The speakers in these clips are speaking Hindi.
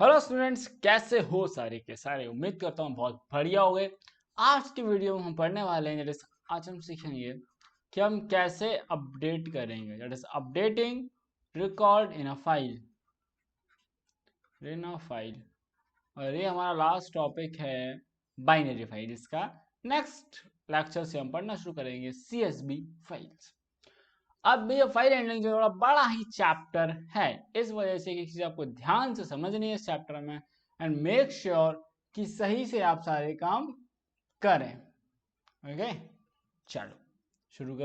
हेलो स्टूडेंट्स, कैसे हो सारे के सारे। उम्मीद करता हूँ बहुत बढ़िया हो गए। आज की वीडियो में हम पढ़ने वाले हैं आज हम सीखेंगे कि हम कैसे अपडेट करेंगे, that is updating record in a file. और ये हमारा लास्ट टॉपिक है बाइनरी फाइल। इसका नेक्स्ट लेक्चर से हम पढ़ना शुरू करेंगे CSV फाइल्स। अब ये फाइल हैंडलिंग जो थोड़ा बड़ा ही चैप्टर है, इस वजह से एक चीज आपको ध्यान से समझनी है इस चैप्टर में, एंड मेक श्योर कि सही से आप सारे काम करें। ओके, चलो शुरू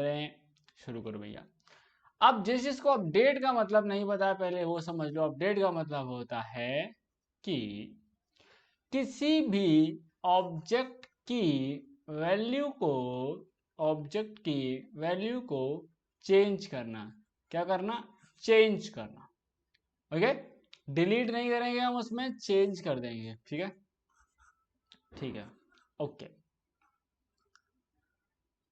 करो भैया। अब जिस चीज को अपडेट का मतलब नहीं पता, पहले वो समझ लो। अपडेट का मतलब होता है कि किसी भी ऑब्जेक्ट की ऑब्जेक्ट की वैल्यू को चेंज करना। क्या करना? चेंज करना। ओके, डिलीट नहीं करेंगे हम, उसमें चेंज कर देंगे। ठीक है, ठीक है, ओके।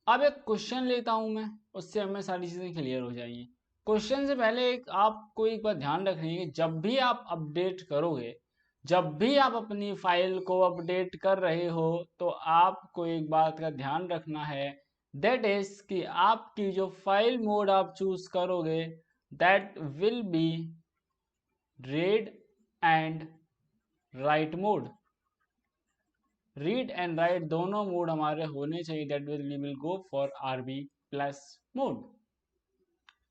अब एक क्वेश्चन लेता हूं मैं, उससे हमें सारी चीजें क्लियर हो जाएंगी। क्वेश्चन से पहले आपको एक बात ध्यान रखनी है कि जब भी आप अपडेट करोगे, जब भी आप अपनी फाइल को अपडेट कर रहे हो, तो आपको एक बात का ध्यान रखना है, दैट इज कि आपकी जो फाइल मोड आप चूज करोगे, that will B read and right mode. Read and right दोनों मोड हमारे होने चाहिए। That will go for RB plus mode.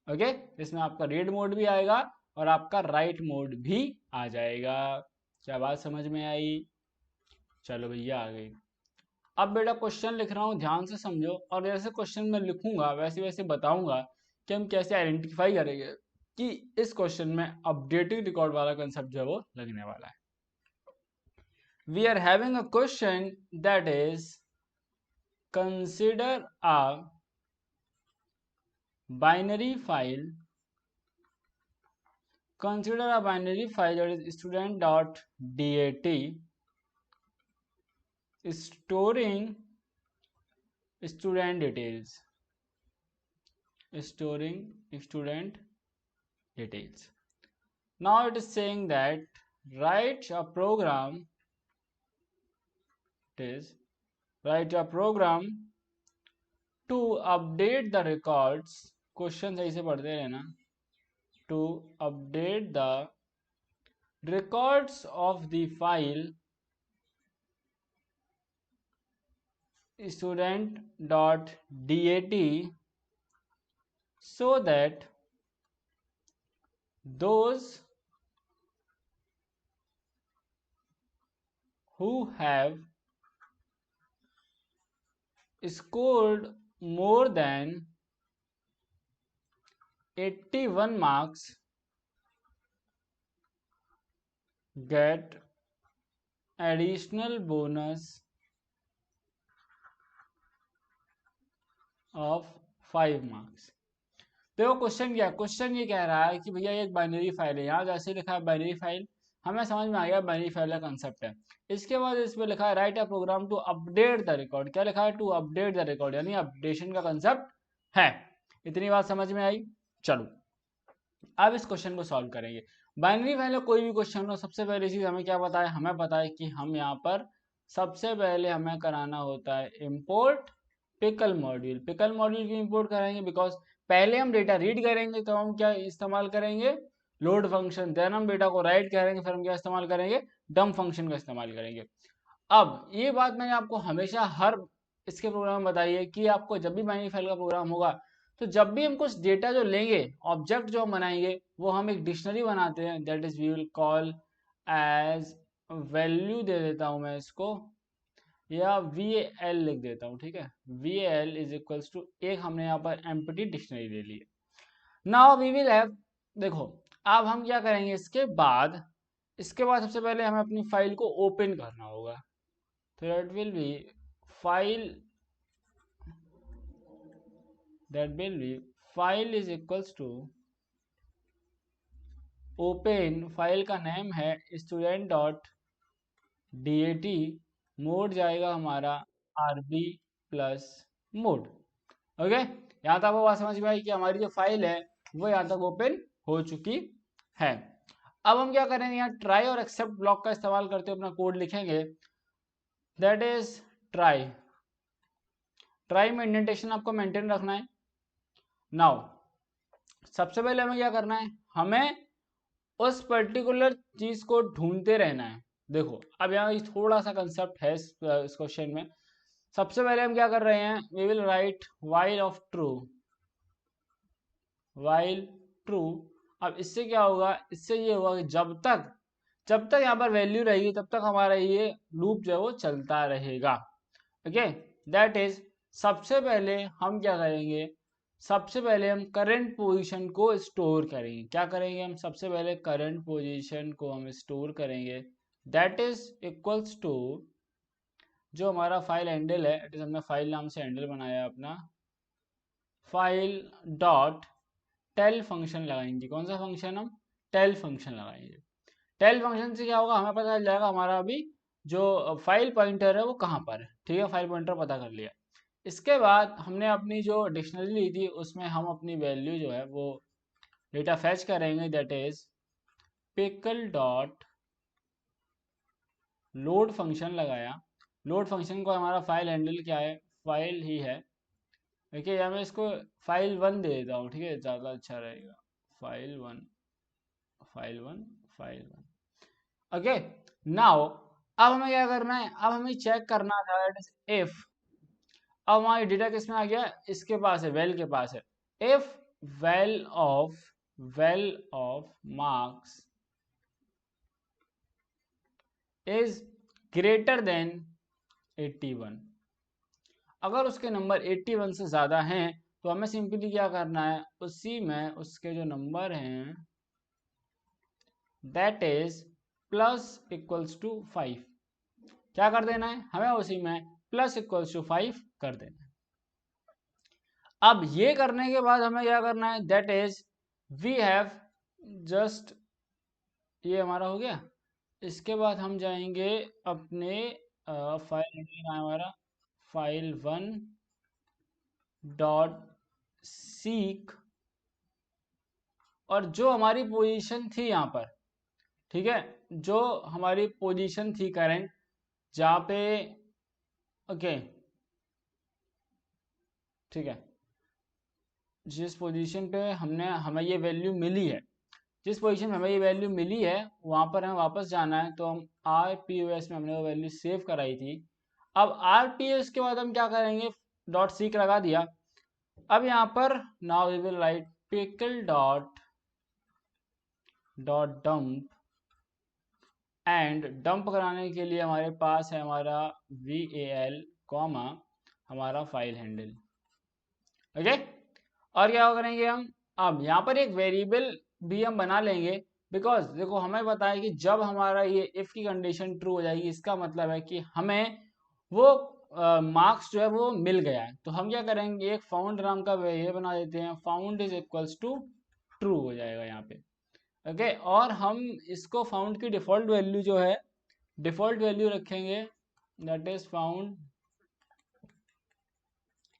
Okay, इसमें आपका रीड मोड भी आएगा और आपका राइट मोड भी आ जाएगा। क्या बात समझ में आई? चलो भैया, आ गई। अब बेटा क्वेश्चन लिख रहा हूँ, ध्यान से समझो, और जैसे क्वेश्चन में लिखूंगा वैसे वैसे बताऊंगा कि हम कैसे आइडेंटिफाई करेंगे कि इस क्वेश्चन में अपडेटिंग रिकॉर्ड वाला कंसेप्ट जो है वो लगने वाला है। We are having a question that is, consider a binary file. Consider a binary file that is student.dat storing student details. Storing student details. Now it is saying that write a program. It is write a program to update the records. Question सही से पढ़ते रहना। To update the records of the file student.dat so that those who have scored more than 81 marks get additional bonus of 5 marks। देखो क्वेश्चन क्या, क्वेश्चन ये कह रहा है कि भैया ये एक बाइनरी फाइल है। यहाँ जैसे लिखा है बाइनरी फाइल, हमें समझ में आ गया बाइनरी फाइल का कंसेप्ट है। इसके बाद इसमें लिखा है write a program to update the record. क्या लिखा है? टू अपडेट द रिकॉर्ड, यानी अपडेशन का कंसेप्ट है। इतनी बात समझ में आई? चलो, अब इस क्वेश्चन को सॉल्व करेंगे। बाइनरी फाइल में कोई भी क्वेश्चन हो, सबसे पहली चीज हमें क्या पता है? हमें पता है कि हम यहाँ पर सबसे पहले हमें कराना होता है import pickle module. Pickle module क्यों इंपोर्ट कराएंगे? बिकॉज पहले हम डेटा रीड करेंगे तो हम क्या इस्तेमाल करेंगे? Load function. देन हम डेटा को राइट करेंगे, फिर हम क्या इस्तेमाल करेंगे? डम फंक्शन का इस्तेमाल करेंगे। अब ये बात मैंने आपको हमेशा हर इसके प्रोग्राम में बताई है कि आपको जब भी बाइनरी फाइल का प्रोग्राम होगा, तो जब भी हम कुछ डेटा जो लेंगे, ऑब्जेक्ट जो हम बनाएंगे, वो हम एक डिक्शनरी बनाते हैं, that is we will call as value. दे देता हूं मैं इसको, या VAL लिख देता हूं। ठीक है, VAL इज इक्वल्स टू, एक हमने यहाँ पर एम्प्टी डिक्शनरी ले ली है। नाउ वी विल हैव, देखो अब हम क्या करेंगे इसके बाद सबसे पहले हमें अपनी फाइल को ओपन करना होगा। तो that will be file, file is equals to open. File का नेम है student.dat, मोड जाएगा हमारा RB प्लस मोड। ओके, यहाँ तक वो बात समझ में आई कि हमारी जो फाइल है वो यहाँ तक ओपन हो चुकी है। अब हम क्या करेंगे, यहाँ ट्राई और एक्सेप्ट ब्लॉक का इस्तेमाल करते हुए अपना कोड लिखेंगे, दैट इज ट्राई। ट्राई में इंडेंटेशन आपको मेंटेन रखना है। नाउ सबसे पहले हमें क्या करना है, हमें उस पर्टिकुलर चीज को ढूंढते रहना है। देखो अब यहाँ थोड़ा सा कंसेप्ट है इस क्वेश्चन में। सबसे पहले हम क्या कर रहे हैं, we will write while of true, while true. अब इससे क्या होगा, इससे ये होगा कि जब तक यहाँ पर वैल्यू रहेगी तब तक हमारा ये लूप जो है वो चलता रहेगा। ओके, दैट इज सबसे पहले हम क्या करेंगे, सबसे पहले हम करंट पोजीशन को स्टोर करेंगे। क्या करेंगे हम, सबसे पहले करंट पोजीशन को हम स्टोर करेंगे, दैट इज इक्वल्स टू जो हमारा फाइल हैंडल है, इट इज हमने फाइल नाम से हैंडल बनाया अपना, फाइल डॉट टेल फंक्शन लगाएंगे। कौन सा फंक्शन, हम टेल फंक्शन लगाएंगे। टेल फंक्शन से क्या होगा, हमें पता चल जाएगा हमारा अभी जो फाइल पॉइंटर है वो कहाँ पर है। ठीक है, फाइल पॉइंटर पता कर लिया। इसके बाद हमने अपनी जो डिक्शनरी ली थी उसमें हम अपनी वैल्यू जो है वो डेटा फैच करेंगे, that is pickle dot load function लगाया। लोड फंक्शन को हमारा फाइल हैंडल क्या है, फाइल ही है। देखिए या मैं इसको फाइल 1 दे देता हूँ, ठीक है, ज़्यादा अच्छा रहेगा। File 1, file 1, file 1। Okay, now अब हमें क्या करना है, अब हमें चेक करना था दैट इज इफ, अब हमारी डेटा किस में आ गया, इसके पास है, वेल के पास है। If well of marks is greater than 81, अगर उसके नंबर 81 से ज़्यादा हैं तो हमें सिंपली क्या करना है, उसी में उसके जो नंबर हैं that is plus equals to 5, क्या कर देना है, हमें उसी में प्लस इक्वल्स टू 5 कर देना है। अब ये करने के बाद हमें क्या करना है, that is we have just, ये हमारा हो गया। इसके बाद हम जाएंगे अपने फाइल हमारा फाइल 1 डॉट सीक, और जो हमारी पोजीशन थी यहाँ पर, ठीक है, जो हमारी पोजीशन थी करंट जहाँ पे, ओके ठीक है, जिस पोजीशन पे हमें ये वैल्यू मिली है, जिस पोजीशन में हमें ये वैल्यू मिली है वहाँ पर हमें वापस जाना है। तो हम RPOS में हमने वो वैल्यू सेव कराई थी। अब RPOS के बाद हम क्या करेंगे, डॉट सीक लगा दिया। अब यहाँ पर now we will write pickle dot dump, and dump कराने के लिए हमारे पास है हमारा VAL कॉमा हमारा फाइल हैंडल। ओके, और क्या करेंगे हम, अब यहाँ पर एक वेरिएबल भी हम बना लेंगे, बिकॉज देखो हमें पता है कि जब हमारा ये इफ की कंडीशन ट्रू हो जाएगी इसका मतलब है कि हमें वो मार्क्स जो है वो मिल गया है। तो हम क्या करेंगे, एक फाउंड नाम का ये बना देते हैं, found is equals to true हो जाएगा यहाँ पे। ओके, और हम इसको फाउंड की डिफॉल्ट वैल्यू जो है, डिफॉल्ट वैल्यू रखेंगे, that is found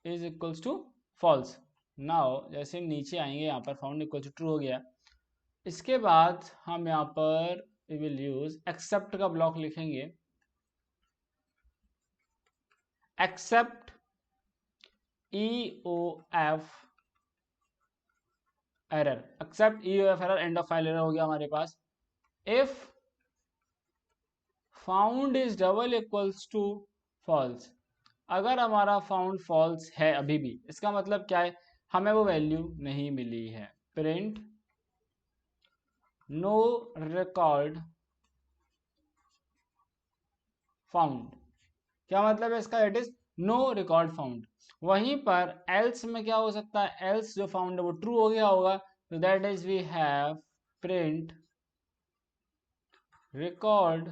is equals to false. Now जैसे नीचे आएंगे यहाँ पर फाउंड इक्वल टू ट्रू हो गया। इसके बाद हम यहाँ पर वी विल यूज एक्सेप्ट का ब्लॉक लिखेंगे, except EOF error, except EOF error, end of file error हो गया हमारे पास। If found is double equals to false, अगर हमारा फाउंड फॉल्स है अभी भी, इसका मतलब क्या है, हमें वो वैल्यू नहीं मिली है। प्रिंट नो रिकॉर्ड फाउंड, क्या मतलब है इसका, it is no record found. वहीं पर एल्स में क्या हो सकता है, एल्स जो फाउंड है वो ट्रू हो गया होगा, तो that is we have print record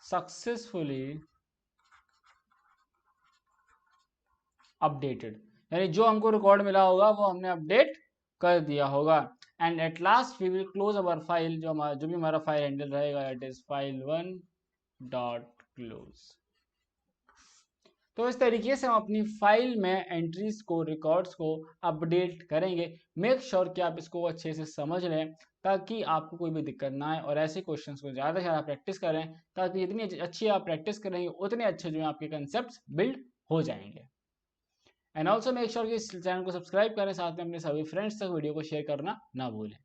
successfully updated, यानी जो हमको रिकॉर्ड मिला होगा वो हमने अपडेट कर दिया होगा। And at last we will close our file, जो भी हमारा फाइल हैंडल रहेगा, it is file 1 dot close. तो इस तरीके से हम अपनी फाइल में एंट्रीज को, रिकॉर्ड्स को अपडेट करेंगे। मेक श्योर कि आप इसको अच्छे से समझ लें ताकि आपको कोई भी दिक्कत ना आए, और ऐसे क्वेश्चंस को ज़्यादा से ज़्यादा प्रैक्टिस करें ताकि जितनी अच्छी आप प्रैक्टिस करेंगे उतने अच्छे जो है आपके कंसेप्ट बिल्ड हो जाएंगे। एंड ऑल्सो मेक श्योर कि इस चैनल को सब्सक्राइब करें, साथ में अपने सभी फ्रेंड्स तक वीडियो को शेयर करना ना भूलें।